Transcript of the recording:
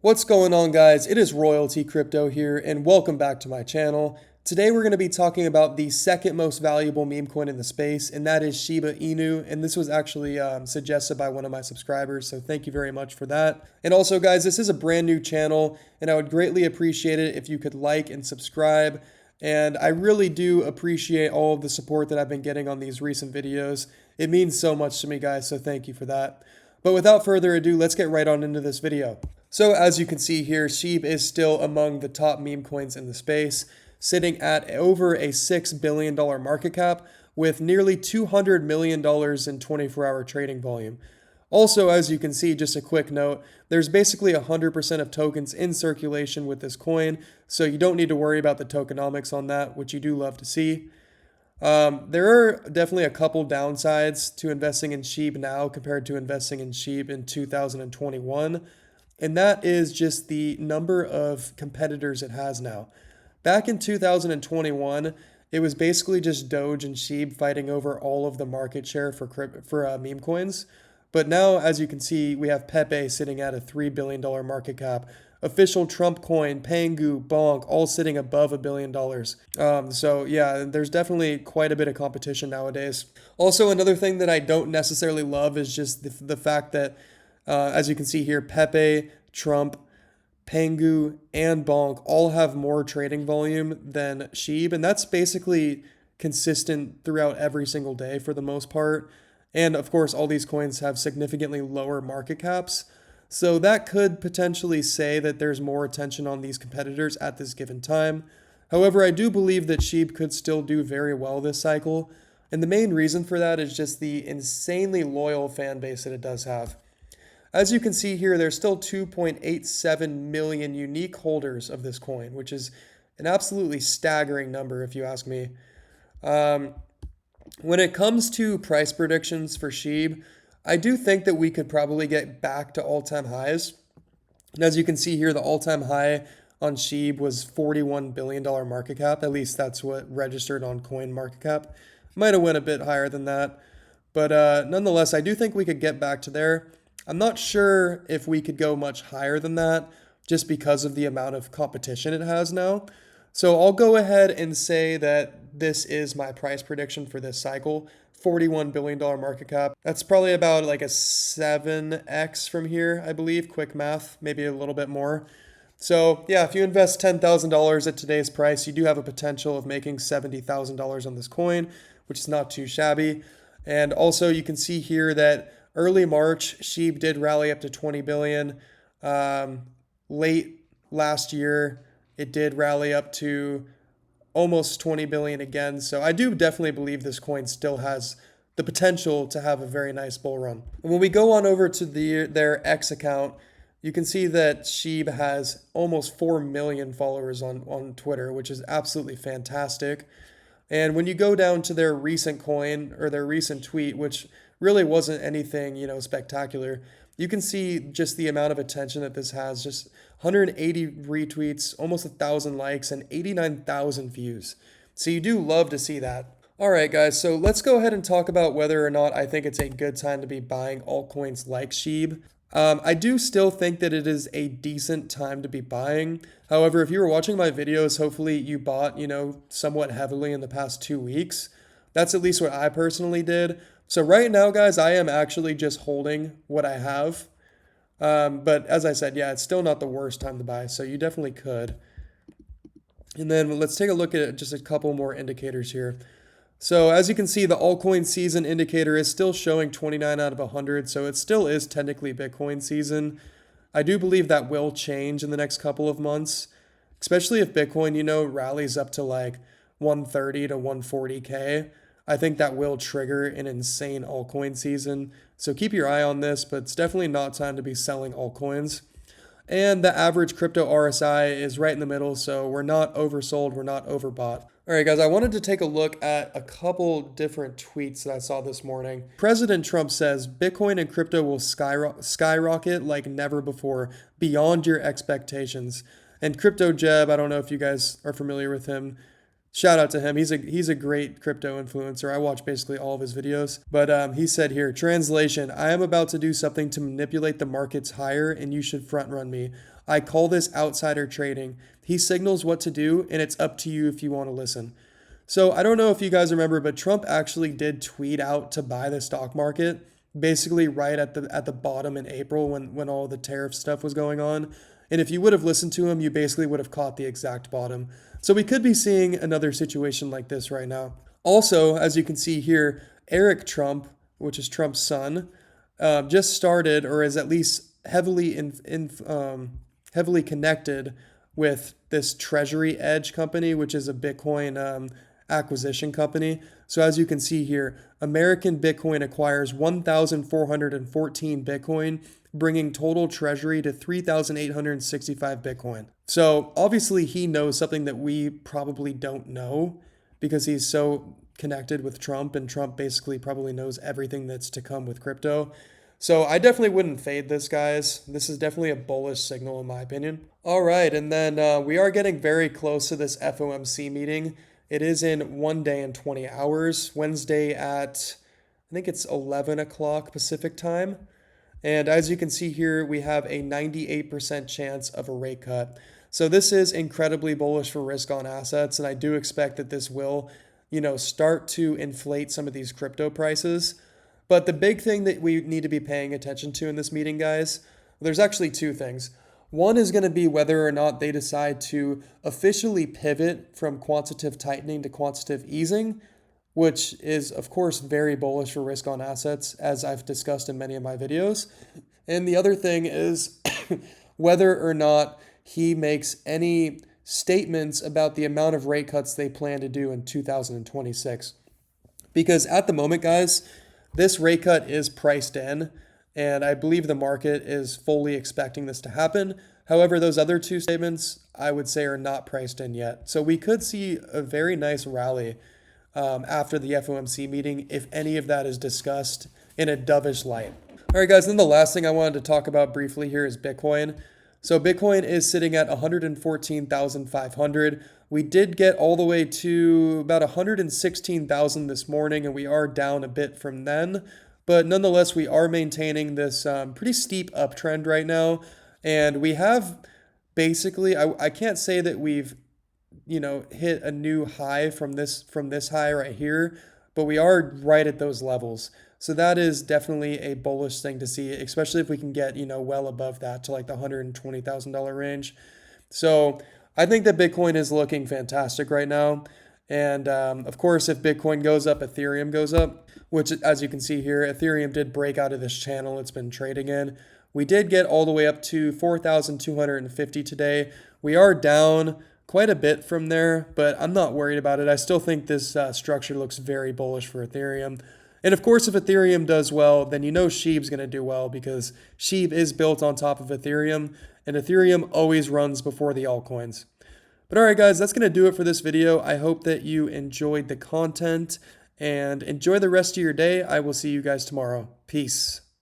What's going on, guys? It is Royalty Crypto here, and welcome back to my channel. Today we're going to be talking about the second most valuable meme coin in the space, and that is Shiba Inu. And this was actually suggested by one of my subscribers, so thank you very much for that. And also, guys, this is a brand new channel, and I would greatly appreciate it if you could like and subscribe. And I really do appreciate all of the support that I've been getting on these recent videos. It means so much to me, guys, so thank you for that. But without further ado, let's get right on into this video. So as you can see here, SHIB is still among the top meme coins in the space, sitting at over a $6 billion market cap with nearly $200 million in 24-hour trading volume. Also, as you can see, just a quick note, there's basically 100% of tokens in circulation with this coin, so you don't need to worry about the tokenomics on that, which you do love to see. There are definitely a couple downsides to investing in SHIB now compared to investing in SHIB in 2021. And that is just the number of competitors it has now. Back in 2021, it was basically just Doge and SHIB fighting over all of the market share for meme coins. But now, as you can see, we have Pepe sitting at a $3 billion market cap. Official Trump coin, Pangu, Bonk, all sitting above $1 billion. So yeah, there's definitely quite a bit of competition nowadays. Also, another thing that I don't necessarily love is just the fact that as you can see here, Pepe, Trump, Pangu, and Bonk all have more trading volume than SHIB, and that's basically consistent throughout every single day for the most part. And of course, all these coins have significantly lower market caps, so that could potentially say that there's more attention on these competitors at this given time. However, I do believe that SHIB could still do very well this cycle, and the main reason for that is just the insanely loyal fan base that it does have. As you can see here, there's still 2.87 million unique holders of this coin, which is an absolutely staggering number if you ask me. When it comes to price predictions for SHIB, I do think that we could probably get back to all-time highs. And as you can see here, the all-time high on SHIB was $41 billion market cap. At least that's what registered on CoinMarketCap. Might have went a bit higher than that. But nonetheless, I do think we could get back to there. I'm not sure if we could go much higher than that just because of the amount of competition it has now. So I'll go ahead and say that this is my price prediction for this cycle. $41 billion market cap. That's probably about like a 7x from here, I believe. Quick math, maybe a little bit more. So yeah, if you invest $10,000 at today's price, you do have a potential of making $70,000 on this coin, which is not too shabby. And also you can see here that early March, SHIB did rally up to 20 billion. Late last year, it did rally up to almost 20 billion again. So I do definitely believe this coin still has the potential to have a very nice bull run. And when we go on over to their X account, you can see that SHIB has almost 4 million followers on Twitter, which is absolutely fantastic. And when you go down to their recent coin or their recent tweet, which really wasn't anything, spectacular, you can see just the amount of attention that this has. Just 180 retweets, almost 1,000 likes, and 89,000 views. So you do love to see that. All right, guys, so let's go ahead and talk about whether or not I think it's a good time to be buying altcoins like SHIB. I do still think that it is a decent time to be buying. However, if you were watching my videos, hopefully you bought, somewhat heavily in the past 2 weeks. That's at least what I personally did. So right now, guys, I am actually just holding what I have. But as I said, yeah, it's still not the worst time to buy, so you definitely could. And then let's take a look at just a couple more indicators here. So as you can see, the altcoin season indicator is still showing 29 out of 100, so it still is technically Bitcoin season. I do believe that will change in the next couple of months, especially if Bitcoin, rallies up to like 130 to 140K. I think that will trigger an insane altcoin season. So keep your eye on this, but it's definitely not time to be selling altcoins. And the average crypto RSI is right in the middle, so we're not oversold, we're not overbought. All right, guys, I wanted to take a look at a couple different tweets that I saw this morning. President Trump says Bitcoin and crypto will skyrocket like never before, beyond your expectations. And Crypto Jeb, I don't know if you guys are familiar with him. Shout out to him. He's a great crypto influencer. I watch basically all of his videos. But he said here, translation, I am about to do something to manipulate the markets higher and you should front run me. I call this outsider trading. He signals what to do, and it's up to you if you want to listen. So I don't know if you guys remember, but Trump actually did tweet out to buy the stock market, basically right at the bottom in April when all the tariff stuff was going on. And if you would have listened to him, you basically would have caught the exact bottom. So we could be seeing another situation like this right now. Also, as you can see here, Eric Trump, which is Trump's son, just started, or is at least heavily heavily connected with this Treasury Edge company, which is a Bitcoin acquisition company. So as you can see here, American Bitcoin acquires 1,414 Bitcoin, bringing total treasury to 3,865 Bitcoin. So obviously he knows something that we probably don't know because he's so connected with Trump, and Trump basically probably knows everything that's to come with crypto. So I definitely wouldn't fade this, guys. This is definitely a bullish signal in my opinion. All right, and then we are getting very close to this FOMC meeting. It is in 1 day and 20 hours, Wednesday at, I think it's 11 o'clock Pacific time. And as you can see here, we have a 98% chance of a rate cut. So this is incredibly bullish for risk on assets, and I do expect that this will, start to inflate some of these crypto prices. But the big thing that we need to be paying attention to in this meeting, guys, there's actually two things. One is going to be whether or not they decide to officially pivot from quantitative tightening to quantitative easing, which is, of course, very bullish for risk on assets, as I've discussed in many of my videos. And the other thing is whether or not he makes any statements about the amount of rate cuts they plan to do in 2026. Because at the moment, guys, this rate cut is priced in, and I believe the market is fully expecting this to happen. However, those other two statements, I would say, are not priced in yet. So we could see a very nice rally after the FOMC meeting if any of that is discussed in a dovish light. All right, guys, then the last thing I wanted to talk about briefly here is Bitcoin. So Bitcoin is sitting at 114,500. We did get all the way to about 116,000 this morning, and we are down a bit from then. But nonetheless, we are maintaining this pretty steep uptrend right now. And we have basically, I can't say that we've, hit a new high from this high right here, but we are right at those levels. So that is definitely a bullish thing to see, especially if we can get, well above that to like the $120,000 range. So I think that Bitcoin is looking fantastic right now. And of course, if Bitcoin goes up, Ethereum goes up, which, as you can see here, Ethereum did break out of this channel it's been trading in. We did get all the way up to 4,250 today. We are down quite a bit from there, but I'm not worried about it. I still think this structure looks very bullish for Ethereum. And of course, if Ethereum does well, then SHIB's going to do well because SHIB is built on top of Ethereum, and Ethereum always runs before the altcoins. But all right, guys, that's going to do it for this video. I hope that you enjoyed the content and enjoy the rest of your day. I will see you guys tomorrow. Peace.